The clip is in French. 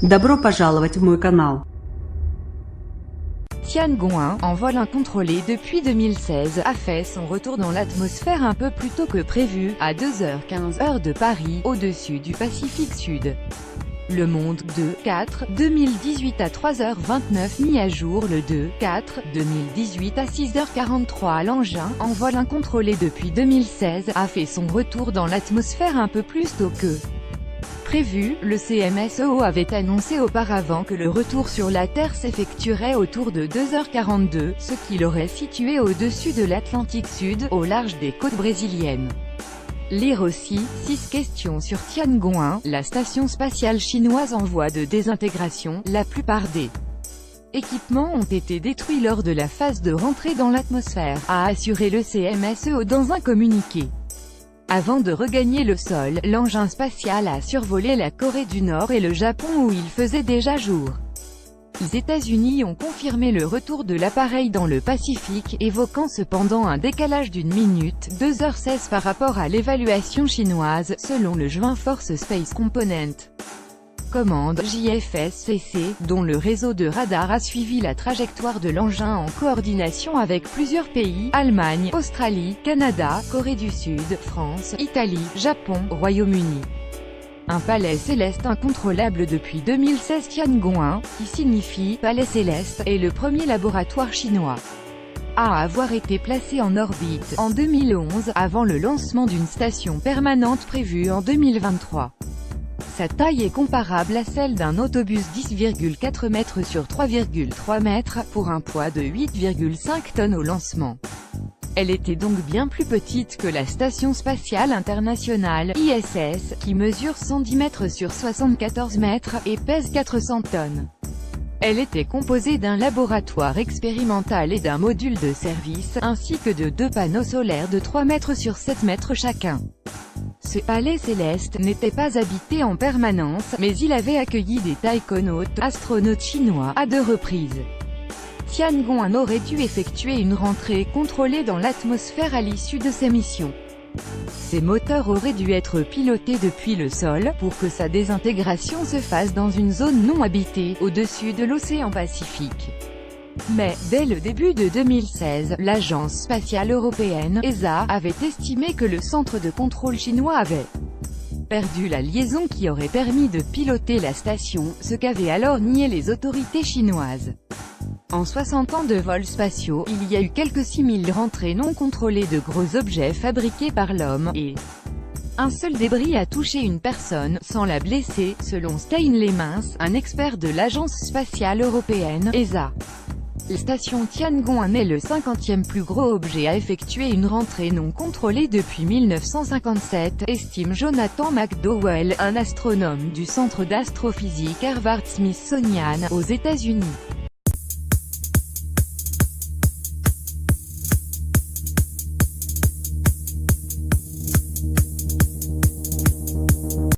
Добро пожаловать в мой канал. Tiangong-1, en vol incontrôlé depuis 2016, a fait son retour dans l'atmosphère un peu plus tôt que prévu, à 2h15 heure de Paris, au-dessus du Pacifique Sud. Le Monde 2/4 2018 à 3h29 mis à jour le 2/4 2018 à 6h43. L'engin, en vol incontrôlé depuis 2016, a fait son retour dans l'atmosphère un peu plus tôt que prévu. Le CMSEO avait annoncé auparavant que le retour sur la Terre s'effectuerait autour de 2h42, ce qui l'aurait situé au-dessus de l'Atlantique Sud, au large des côtes brésiliennes. Lire aussi, 6 questions sur Tiangong-1, la station spatiale chinoise en voie de désintégration. La plupart des équipements ont été détruits lors de la phase de rentrée dans l'atmosphère, a assuré le CMSEO dans un communiqué. Avant de regagner le sol, l'engin spatial a survolé la Corée du Nord et le Japon où il faisait déjà jour. Les États-Unis ont confirmé le retour de l'appareil dans le Pacifique, évoquant cependant un décalage d'1 minute, 2h16 par rapport à l'évaluation chinoise, selon le Joint Force Space Component Command JFSCC, dont le réseau de radars a suivi la trajectoire de l'engin en coordination avec plusieurs pays, Allemagne, Australie, Canada, Corée du Sud, France, Italie, Japon, Royaume-Uni. Un palais céleste incontrôlable depuis 2016. Tiangong-1, qui signifie « palais céleste », est le premier laboratoire chinois à avoir été placé en orbite, en 2011, avant le lancement d'une station permanente prévue en 2023. Sa taille est comparable à celle d'un autobus 10,4 mètres sur 3,3 mètres, pour un poids de 8,5 tonnes au lancement. Elle était donc bien plus petite que la Station Spatiale Internationale, ISS, qui mesure 110 mètres sur 74 mètres, et pèse 400 tonnes. Elle était composée d'un laboratoire expérimental et d'un module de service, ainsi que de 2 panneaux solaires de 3 mètres sur 7 mètres chacun. Ce palais céleste n'était pas habité en permanence, mais il avait accueilli des taïkonautes, astronautes chinois, à 2 reprises. Tiangong-1 aurait dû effectuer une rentrée contrôlée dans l'atmosphère à l'issue de ses missions. Ses moteurs auraient dû être pilotés depuis le sol, pour que sa désintégration se fasse dans une zone non habitée, au-dessus de l'océan Pacifique. Mais, dès le début de 2016, l'Agence spatiale européenne, ESA, avait estimé que le centre de contrôle chinois avait perdu la liaison qui aurait permis de piloter la station, ce qu'avaient alors nié les autorités chinoises. En 60 ans de vols spatiaux, il y a eu quelques 6000 rentrées non contrôlées de gros objets fabriqués par l'homme, et un seul débris a touché une personne, sans la blesser, selon Stein Lemmens, un expert de l'Agence spatiale européenne, ESA. La station Tiangong-1 est le 50e plus gros objet à effectuer une rentrée non contrôlée depuis 1957, estime Jonathan McDowell, un astronome du Centre d'astrophysique Harvard-Smithsonian, aux États-Unis.